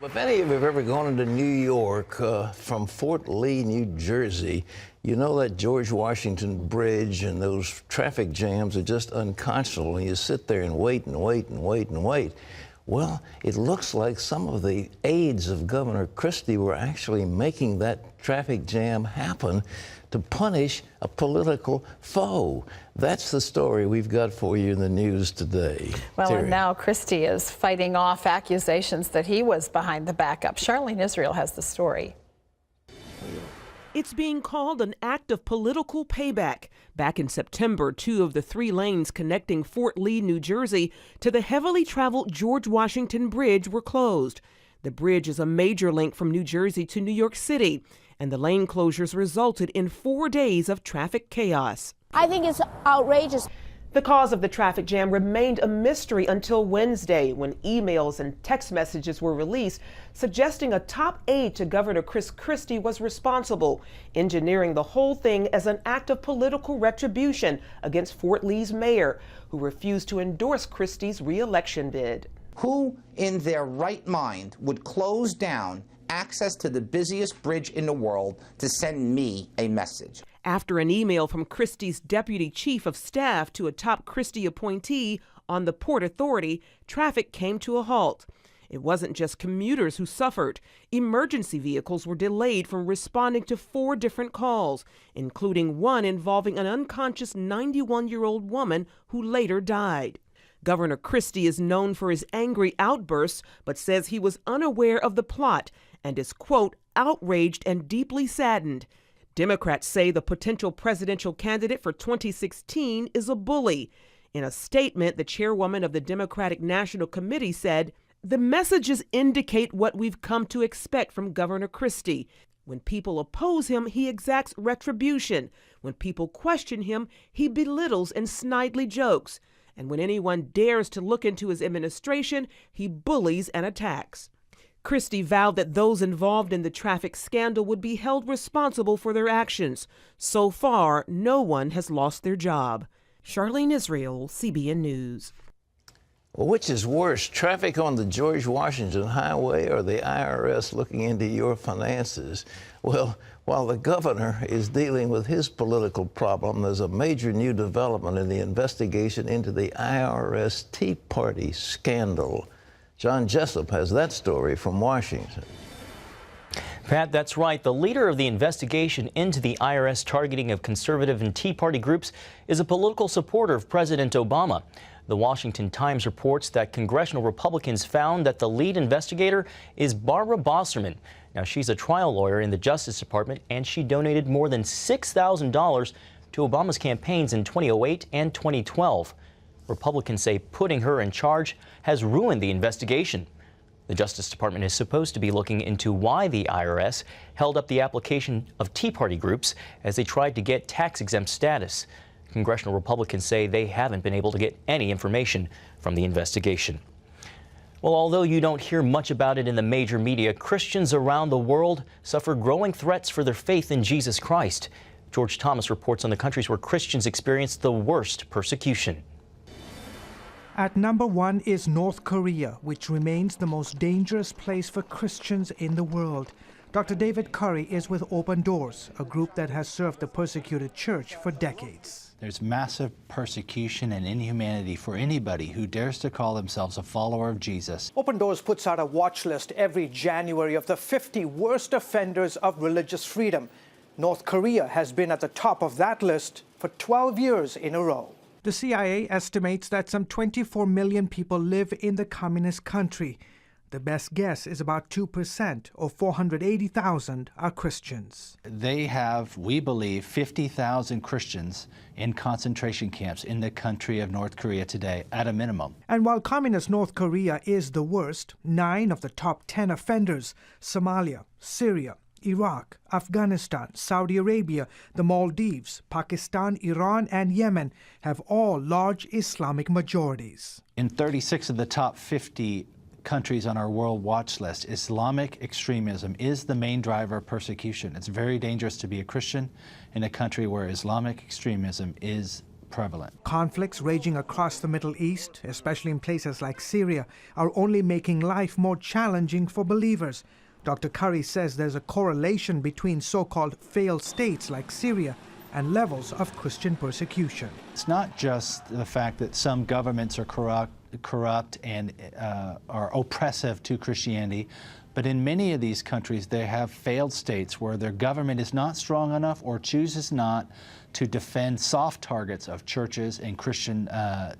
If any of you have ever gone into New York from Fort Lee, New Jersey, you know that George Washington Bridge and those traffic jams are just unconscionable, and you sit there and wait and wait and wait and wait. Well, it looks like some of the aides of Governor Christie were actually making that traffic jam happen to punish a political foe. That's the story we've got for you in the news today. Well, Terry. And now Christie is fighting off accusations that he was behind the backup. Charlene Israel has the story. It's being called an act of political payback. Back in September, 2 of the 3 lanes connecting Fort Lee, New Jersey to the heavily traveled George Washington Bridge were closed. The bridge is a major link from New Jersey to New York City, and the lane closures resulted in 4 days of traffic chaos. I think it's outrageous. The cause of the traffic jam remained a mystery until Wednesday, when emails and text messages were released suggesting a top aide to Governor Christie was responsible, engineering the whole thing as an act of political retribution against Fort Lee's mayor, who refused to endorse Christie's re-election bid. Who in their right mind would close down access to the busiest bridge in the world to send me a message? After an email from Christie's deputy chief of staff to a top Christie appointee on the Port Authority, traffic came to a halt. It wasn't just commuters who suffered. Emergency vehicles were delayed from responding to 4 different calls, including one involving an unconscious 91-year-old woman who later died. Governor Christie is known for his angry outbursts, but says he was unaware of the plot and is, quote, outraged and deeply saddened. Democrats say the potential presidential candidate for 2016 is a bully. In a statement, the chairwoman of the Democratic National Committee said, "The messages indicate what we've come to expect from Governor Christie. When people oppose him, he exacts retribution. When people question him, he belittles and snidely jokes. And when anyone dares to look into his administration, he bullies and attacks." Christie vowed that those involved in the traffic scandal would be held responsible for their actions. So far, no one has lost their job. Charlene Israel, CBN News. Well, which is worse, traffic on the George Washington Highway or the IRS looking into your finances? Well, while the governor is dealing with his political problem, there's a major new development in the investigation into the IRS Tea Party scandal. John Jessup has that story from Washington. Pat, that's right. The leader of the investigation into the IRS targeting of conservative and Tea Party groups is a political supporter of President Obama. The Washington Times reports that congressional Republicans found that the lead investigator is Barbara Bosserman. Now, she's a trial lawyer in the Justice Department, and she donated more than $6,000 to Obama's campaigns in 2008 and 2012. Republicans say putting her in charge has ruined the investigation. The Justice Department is supposed to be looking into why the IRS held up the application of Tea Party groups as they tried to get tax-exempt status. Congressional Republicans say they haven't been able to get any information from the investigation. Well, although you don't hear much about it in the major media, Christians around the world suffer growing threats for their faith in Jesus Christ. George Thomas reports on the countries where Christians experience the worst persecution. At number 1 is North Korea, which remains the most dangerous place for Christians in the world. Dr. David Curry is with Open Doors, a group that has served the persecuted church for decades. There's massive persecution and inhumanity for anybody who dares to call themselves a follower of Jesus. Open Doors puts out a watch list every January of the 50 worst offenders of religious freedom. North Korea has been at the top of that list for 12 years in a row. The CIA estimates that some 24 million people live in the communist country. The best guess is about 2%, or 480,000, are Christians. They have, we believe, 50,000 Christians in concentration camps in the country of North Korea today, at a minimum. And while communist North Korea is the worst, 9 of the top 10 offenders, Somalia, Syria, Iraq, Afghanistan, Saudi Arabia, the Maldives, Pakistan, Iran, and Yemen have all large Islamic majorities. In 36 of the top 50 countries on our world watch list, Islamic extremism is the main driver of persecution. It's very dangerous to be a Christian in a country where Islamic extremism is prevalent. Conflicts raging across the Middle East, especially in places like Syria, are only making life more challenging for believers. Dr. Curry says there's a correlation between so-called failed states like Syria and levels of Christian persecution. It's not just the fact that some governments are corrupt and are oppressive to Christianity, but in many of these countries they have failed states where their government is not strong enough or chooses not to defend soft targets of churches and Christian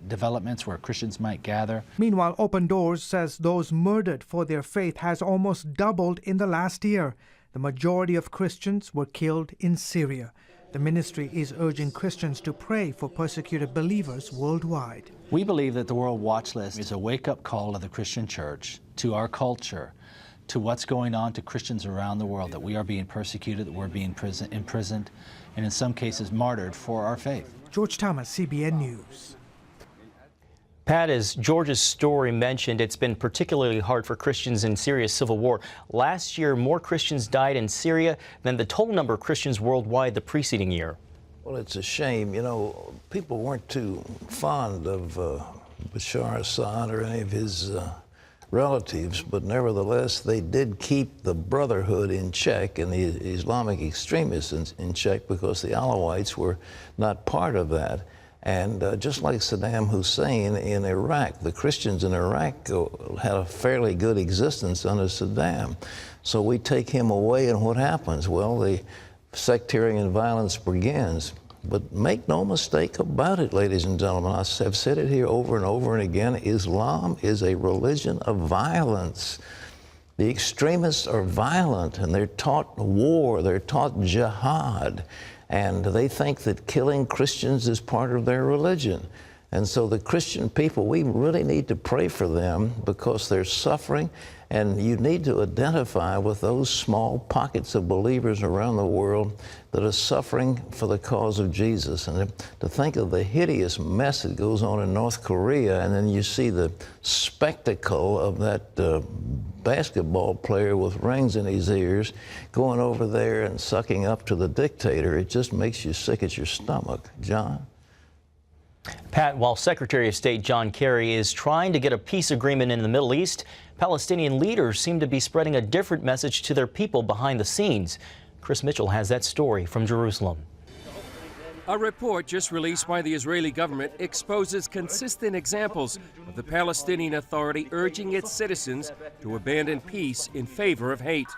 developments where Christians might gather. Meanwhile, Open Doors says those murdered for their faith has almost doubled in the last year. The majority of Christians were killed in Syria. The ministry is urging Christians to pray for persecuted believers worldwide. We believe that the World Watch List is a wake-up call to the Christian church, to our culture, to what's going on to Christians around the world, that we are being persecuted, that we're being imprisoned, and in some cases martyred for our faith. George Thomas, CBN News. Pat, as George's story mentioned, it's been particularly hard for Christians in Syria's civil war. Last year, more Christians died in Syria than the total number of Christians worldwide the preceding year. Well, it's a shame. You know, people weren't too fond of Bashar Assad or any of his relatives, but nevertheless, they did keep the Brotherhood in check and the Islamic extremists in check because the Alawites were not part of that. And just like Saddam Hussein in Iraq, the Christians in Iraq had a fairly good existence under Saddam. So we take him away, and what happens? Well, the sectarian violence begins. But make no mistake about it, ladies and gentlemen. I have said it here over and over and again. Islam is a religion of violence. The extremists are violent, and they're taught war, they're taught jihad, and they think that killing Christians is part of their religion. And so the Christian people, we really need to pray for them because they're suffering, and you need to identify with those small pockets of believers around the world that are suffering for the cause of Jesus. And to think of the hideous mess that goes on in North Korea, and then you see the spectacle of that basketball player with rings in his ears going over there and sucking up to the dictator. It just makes you sick at your stomach. John? Pat, while Secretary of State John Kerry is trying to get a peace agreement in the Middle East, Palestinian leaders seem to be spreading a different message to their people behind the scenes. Chris Mitchell has that story from Jerusalem. A report just released by the Israeli government exposes consistent examples of the Palestinian Authority urging its citizens to abandon peace in favor of hate.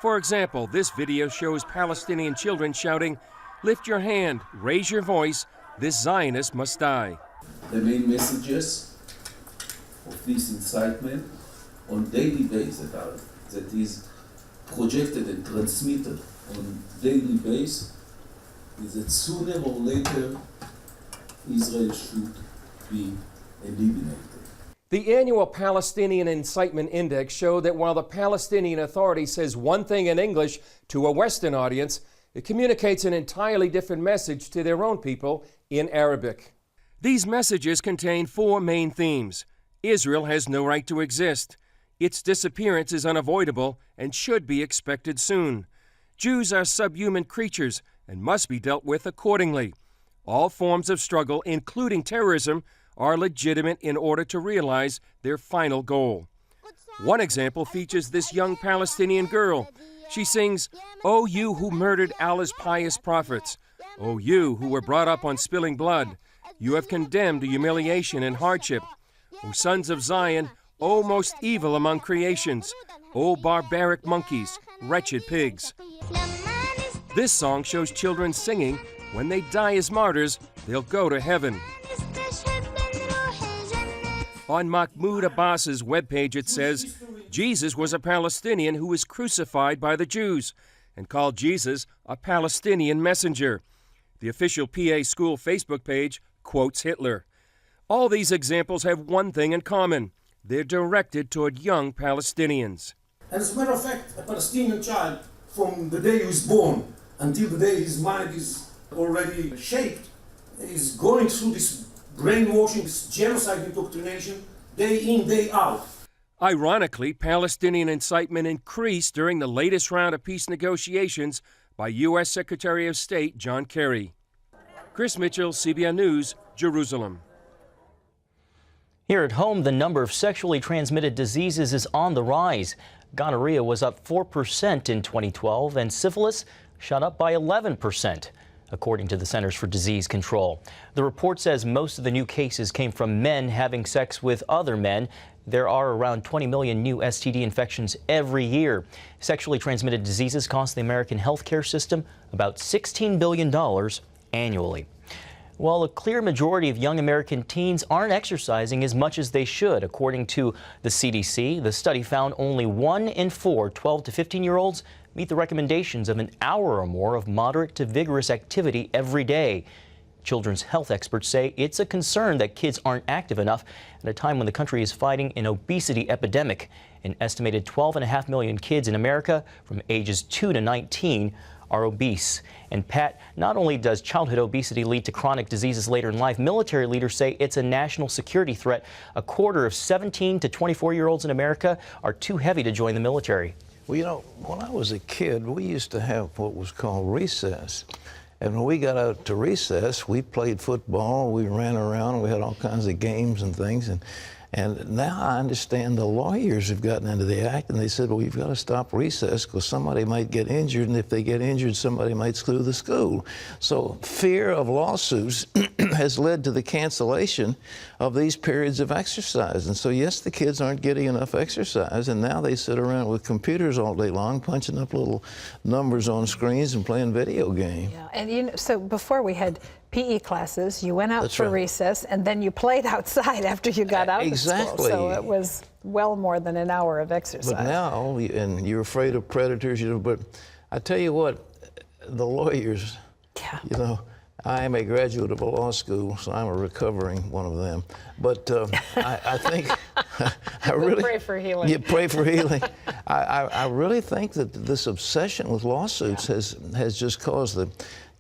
For example, this video shows Palestinian children shouting, "Lift your hand, raise your voice, this Zionist must die." The main messages of this incitement on daily basis that is projected and transmitted on daily basis is that sooner or later Israel should be eliminated. The annual Palestinian Incitement Index showed that while the Palestinian Authority says one thing in English to a Western audience, it communicates an entirely different message to their own people in Arabic. These messages contain four main themes. Israel has no right to exist. Its disappearance is unavoidable and should be expected soon. Jews are subhuman creatures and must be dealt with accordingly. All forms of struggle, including terrorism, are legitimate in order to realize their final goal. One example features this young Palestinian girl. She sings, "O you who murdered Allah's pious prophets, O you who were brought up on spilling blood, you have condemned to humiliation and hardship. O sons of Zion, O most evil among creations, O barbaric monkeys, wretched pigs." This song shows children singing, when they die as martyrs, they'll go to heaven. On Mahmoud Abbas's webpage it says, Jesus was a Palestinian who was crucified by the Jews, and called Jesus a Palestinian messenger. The official PA school Facebook page quotes Hitler. All these examples have one thing in common. They're directed toward young Palestinians. And as a matter of fact, a Palestinian child, from the day he was born until the day his mind is already shaped, is going through this brainwashing, this genocide indoctrination, day in, day out. Ironically, Palestinian incitement increased during the latest round of peace negotiations by U.S. Secretary of State John Kerry. Chris Mitchell, CBN News, Jerusalem. Here at home, the number of sexually transmitted diseases is on the rise. Gonorrhea was up 4% in 2012, and syphilis shot up by 11%, according to the Centers for Disease Control. The report says most of the new cases came from men having sex with other men. There are around 20 million new STD infections every year. Sexually transmitted diseases cost the American healthcare system about $16 billion annually. Well, a clear majority of young American teens aren't exercising as much as they should. According to the CDC, the study found only 1 in 4 12 to 15-year-olds meet the recommendations of an hour or more of moderate to vigorous activity every day. Children's health experts say it's a concern that kids aren't active enough at a time when the country is fighting an obesity epidemic. An estimated 12.5 million kids in America from ages 2 to 19 are obese. And Pat, not only does childhood obesity lead to chronic diseases later in life, military leaders say it's a national security threat. A quarter of 17 to 24-year-olds in America are too heavy to join the military. Well, you know, when I was a kid, we used to have what was called recess. And when we got out to recess, we played football, we ran around, we had all kinds of games and things. And now I understand the lawyers have gotten into the act, and they said, well, you've got to stop recess because somebody might get injured, and if they get injured, somebody might sue the school. So fear of lawsuits has led to the cancellation of these periods of exercise. And so, yes, the kids aren't getting enough exercise, and now they sit around with computers all day long, punching up little numbers on screens and playing video games. Yeah, and you know, so before we had PE classes, you went out That's for right. recess, and then you played outside after you got out of school. Exactly. So it was well more than an hour of exercise. But now, and you're afraid of predators, you know, but I tell you what, the lawyers, you know, I am a graduate of a law school, so I'm a recovering one of them. But I think I really pray for healing. You pray for healing. I really think that this obsession with lawsuits has just caused the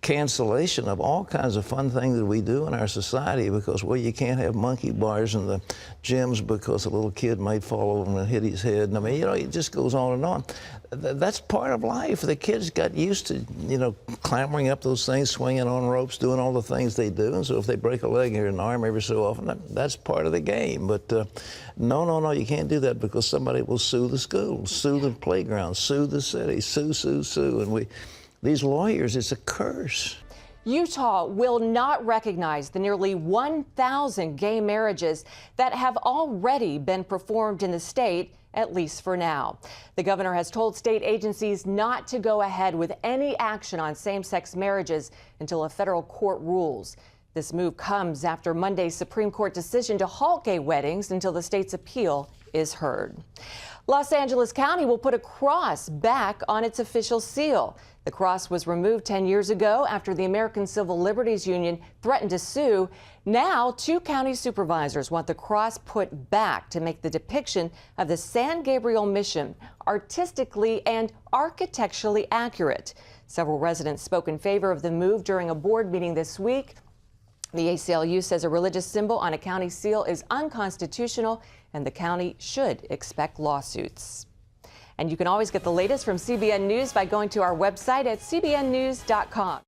cancellation of all kinds of fun things that we do in our society because, well, you can't have monkey bars in the gyms because a little kid might fall over and hit his head. And I mean, you know, it just goes on and on. That's part of life. The kids got used to, you know, clambering up those things, swinging on ropes, doing all the things they do. And so if they break a leg or an arm every so often, that's part of the game. But no, you can't do that because somebody will sue the school, sue the playground, sue the city, sue. And these lawyers, it's a curse. Utah will not recognize the nearly 1,000 gay marriages that have already been performed in the state, at least for now. The governor has told state agencies not to go ahead with any action on same-sex marriages until a federal court rules. This move comes after Monday's Supreme Court decision to halt gay weddings until the state's appeal is heard. Los Angeles County will put a cross back on its official seal. The cross was removed 10 years ago after the American Civil Liberties Union threatened to sue. Now, 2 county supervisors want the cross put back to make the depiction of the San Gabriel mission artistically and architecturally accurate. Several residents spoke in favor of the move during a board meeting this week. The ACLU says a religious symbol on a county seal is unconstitutional, and the county should expect lawsuits. And you can always get the latest from CBN News by going to our website at cbnnews.com.